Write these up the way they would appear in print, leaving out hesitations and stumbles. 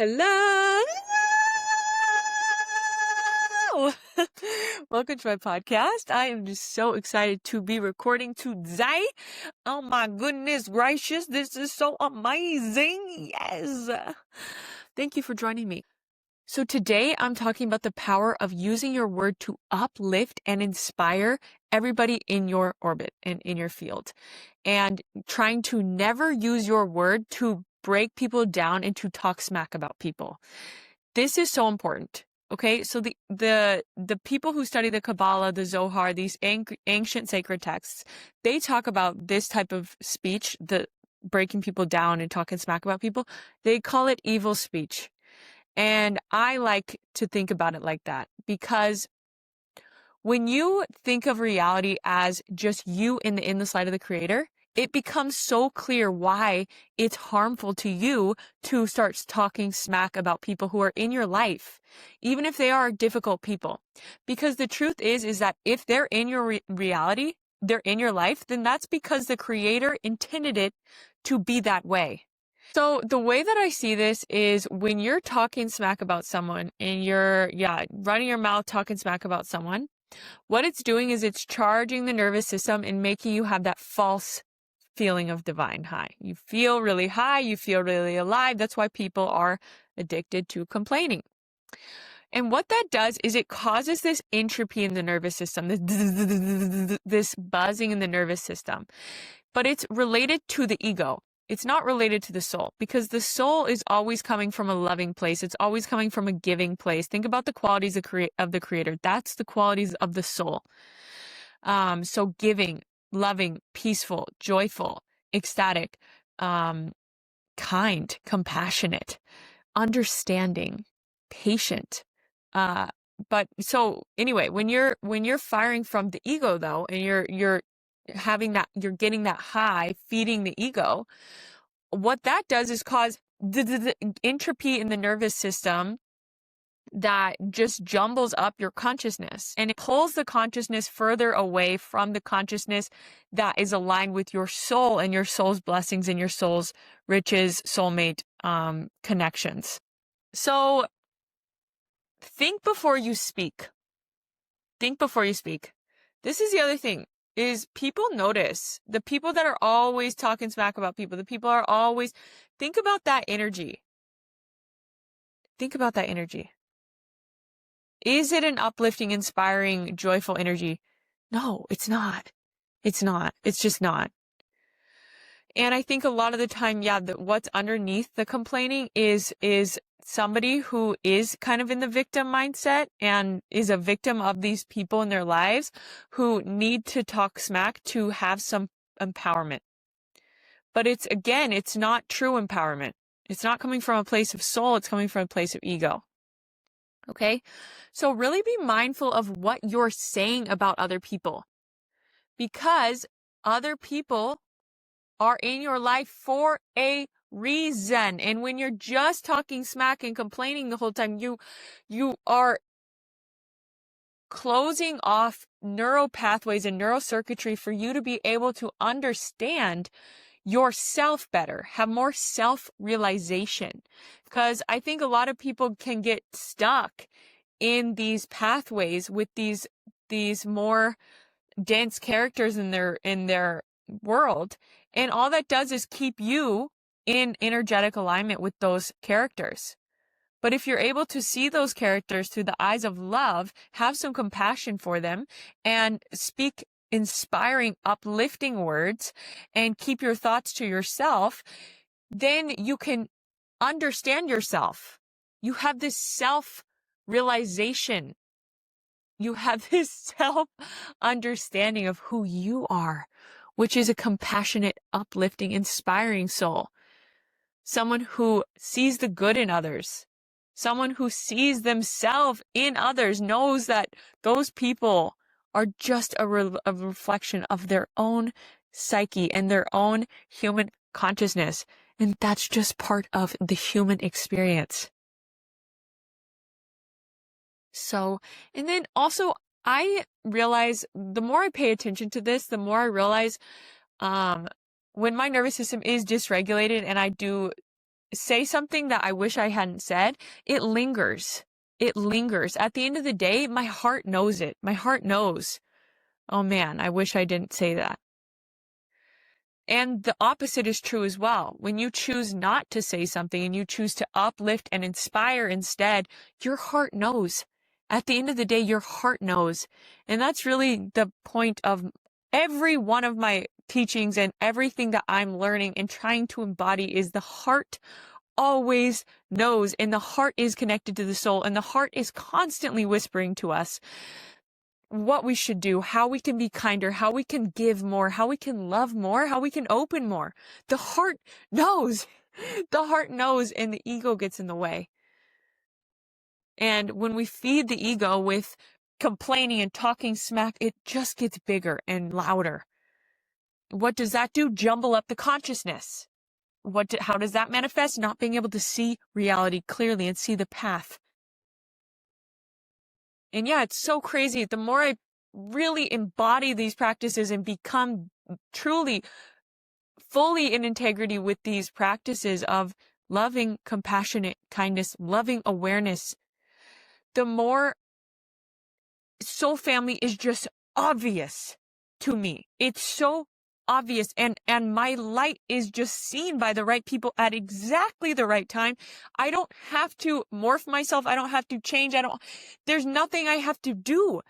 Hello. Welcome to my podcast. I am just so excited to be recording today. Oh my goodness gracious, this is so amazing. Yes. Thank you for joining me. So today I'm talking about the power of using your word to uplift and inspire everybody in your orbit and in your field, and trying to never use your word to break people down and to talk smack about people. This is so important. Okay, so the people who study the Kabbalah, the Zohar, these ancient sacred texts, they talk about this type of speech, the breaking people down and talking smack about people. They call it evil speech. And I like to think about it like that, because when you think of reality as just you in the endless light of the Creator, it becomes so clear why it's harmful to you to start talking smack about people who are in your life, even if they are difficult people. Because the truth is that if they're in your reality, they're in your life, then that's because the Creator intended it to be that way. So the way that I see this is when you're talking smack about someone and you're, running your mouth talking smack about someone, what it's doing is it's charging the nervous system and making you have that false feeling of divine high. You feel really high, you feel really alive. That's why people are addicted to complaining. And what that does is it causes this entropy in the nervous system, this buzzing in the nervous system. But it's related to the ego. It's not related to the soul, because the soul is always coming from a loving place. It's always coming from a giving place. Think about the qualities of the Creator. That's the qualities of the soul. So giving, loving, peaceful, joyful, ecstatic, kind, compassionate, understanding, patient. But so anyway, when you're firing from the ego though, and you're getting that high, feeding the ego, what that does is cause the entropy in the nervous system that just jumbles up your consciousness, and it pulls the consciousness further away from the consciousness that is aligned with your soul and your soul's blessings and your soul's riches, soulmate connections. So think before you speak. Think before you speak. This is the other thing, is people notice the people that are always talking smack about people. The people are always, think about that energy. Think about that energy. Is it an uplifting, inspiring, joyful energy? No, it's not. It's not. It's just not. And I think a lot of the time, what's underneath the complaining is somebody who is kind of in the victim mindset and is a victim of these people in their lives who need to talk smack to have some empowerment. But it's not true empowerment. It's not coming from a place of soul. It's coming from a place of ego. Okay? So really be mindful of what you're saying about other people, because other people are in your life for a reason. And when you're just talking smack and complaining the whole time, you are closing off neural pathways and neural circuitry for you to be able to understand yourself better, have more self-realization. Because I think a lot of people can get stuck in these pathways with these more dense characters in their world, and all that does is keep you in energetic alignment with those characters. But if you're able to see those characters through the eyes of love, have some compassion for them, and speak inspiring, uplifting words, and keep your thoughts to yourself, then you can understand yourself. You have this self-realization. You have this self-understanding of who you are, which is a compassionate, uplifting, inspiring soul. Someone who sees the good in others. Someone who sees themselves in others, knows that those people are just a reflection of their own psyche and their own human consciousness. And that's just part of the human experience. So, and then also I realize the more I pay attention to this, the more I realize when my nervous system is dysregulated and I do say something that I wish I hadn't said, it lingers. It lingers. At the end of the day, my heart knows it. My heart knows. Oh man, I wish I didn't say that. And the opposite is true as well. When you choose not to say something and you choose to uplift and inspire instead, your heart knows. At the end of the day, your heart knows. And that's really the point of every one of my teachings and everything that I'm learning and trying to embody is the heart always knows, and the heart is connected to the soul, and the heart is constantly whispering to us what we should do, how we can be kinder, how we can give more, how we can love more, how we can open more. The heart knows. The heart knows, and the ego gets in the way. And when we feed the ego with complaining and talking smack, it just gets bigger and louder. What does that do? Jumble up the consciousness. How does that manifest? Not being able to see reality clearly and see the path. And yeah, it's so crazy. The more I really embody these practices and become truly, fully in integrity with these practices of loving, compassionate kindness, loving awareness, the more soul family is just obvious to me. It's so obvious, and my light is just seen by the right people at exactly the right time. I don't have to morph myself. I don't have to change. There's nothing I have to do.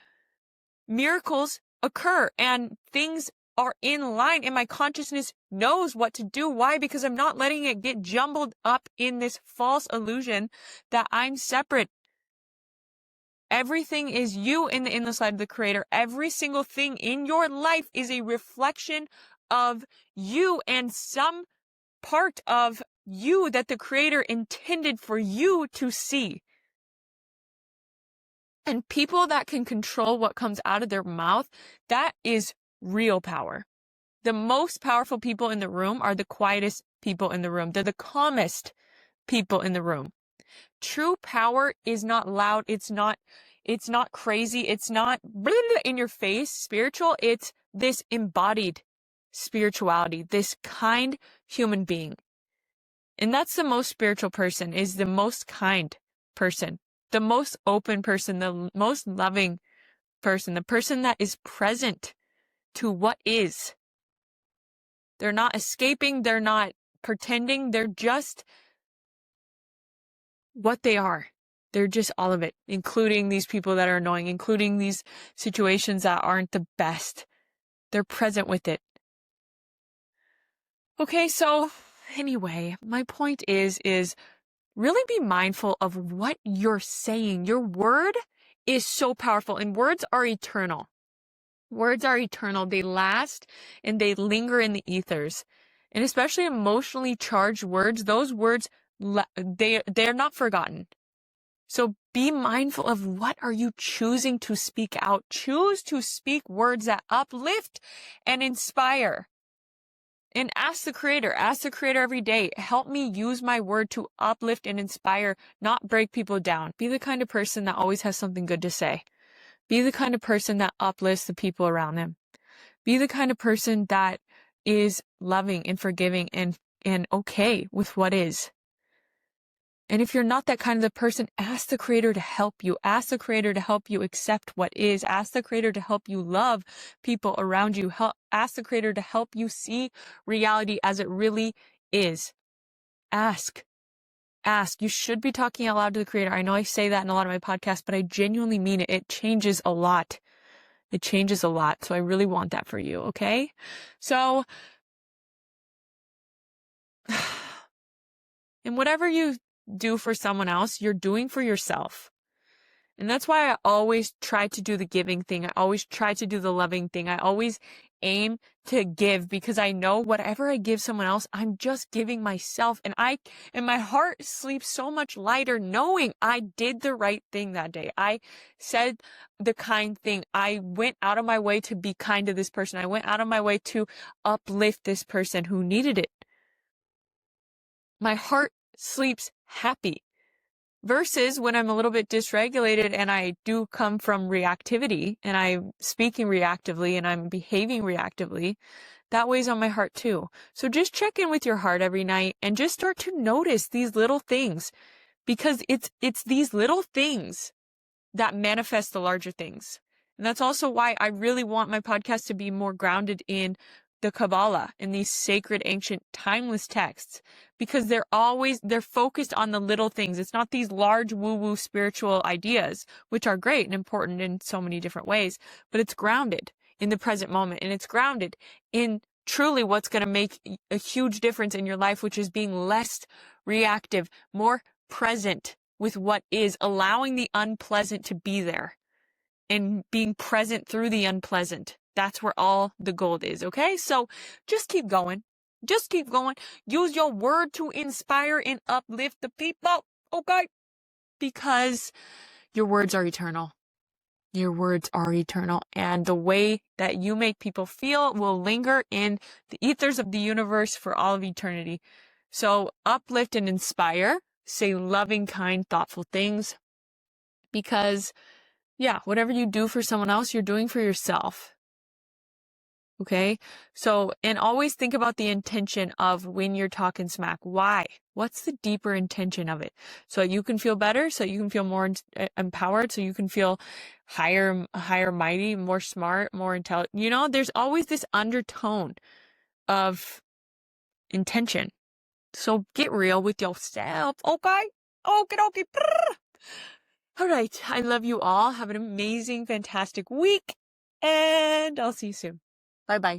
Miracles occur and things are in line, and my consciousness knows what to do. Why? Because I'm not letting it get jumbled up in this false illusion that I'm separate. Everything is you in the endless light of the Creator. Every single thing in your life is a reflection of you and some part of you that the Creator intended for you to see. And people that can control what comes out of their mouth, that is real power. The most powerful people in the room are the quietest people in the room. They're the calmest people in the room. True power is not loud. It's not crazy. It's not in your face spiritual. It's this embodied spirituality, this kind human being. And that's the most spiritual person, is the most kind person, the most open person, the most loving person, the person that is present to what is. They're not escaping. They're not pretending. They're just what they are. They're just all of it, including these people that are annoying, including these situations that aren't the best. They're present with it. Okay, so anyway, my point is really be mindful of what you're saying. Your word is so powerful, and words are eternal. Words are eternal. They last and they linger in the ethers. And especially emotionally charged words, those words, they're not forgotten. So be mindful of what are you choosing to speak out. Choose to speak words that uplift and inspire. And ask the Creator every day, help me use my word to uplift and inspire, not break people down. Be the kind of person that always has something good to say. Be the kind of person that uplifts the people around them. Be the kind of person that is loving and forgiving and okay with what is. And if you're not that kind of the person, ask the Creator to help you. Ask the Creator to help you accept what is. Ask the Creator to help you love people around you. Ask the Creator to help you see reality as it really is. Ask. Ask. You should be talking out loud to the Creator. I know I say that in a lot of my podcasts, but I genuinely mean it. It changes a lot. It changes a lot. So I really want that for you. Okay? So, and whatever you do for someone else, you're doing for yourself. And that's why I always try to do the giving thing. I always try to do the loving thing. I always aim to give, because I know whatever I give someone else, I'm just giving myself. And my heart sleeps so much lighter knowing I did the right thing that day. I said the kind thing. I went out of my way to be kind to this person. I went out of my way to uplift this person who needed it. My heart sleeps happy. Versus when I'm a little bit dysregulated and I do come from reactivity and I'm speaking reactively and I'm behaving reactively, that weighs on my heart too. So just check in with your heart every night and just start to notice these little things, because it's these little things that manifest the larger things. And that's also why I really want my podcast to be more grounded in the Kabbalah, in these sacred, ancient, timeless texts, because they're focused on the little things. It's not these large woo-woo spiritual ideas, which are great and important in so many different ways, but it's grounded in the present moment, and it's grounded in truly what's going to make a huge difference in your life, which is being less reactive, more present with what is, allowing the unpleasant to be there and being present through the unpleasant. That's where all the gold is, okay? So just keep going. Just keep going. Use your word to inspire and uplift the people, okay? Because your words are eternal. Your words are eternal, and the way that you make people feel will linger in the ethers of the universe for all of eternity. So uplift and inspire. Say loving, kind, thoughtful things, because yeah, whatever you do for someone else, you're doing for yourself. Okay? So, and always think about the intention of when you're talking smack. Why? What's the deeper intention of it? So you can feel better, so you can feel more empowered, so you can feel higher, mighty, more smart, more intelligent. You know, there's always this undertone of intention. So get real with yourself, okay? Okay. All right. I love you all. Have an amazing, fantastic week. And I'll see you soon. Bye-bye.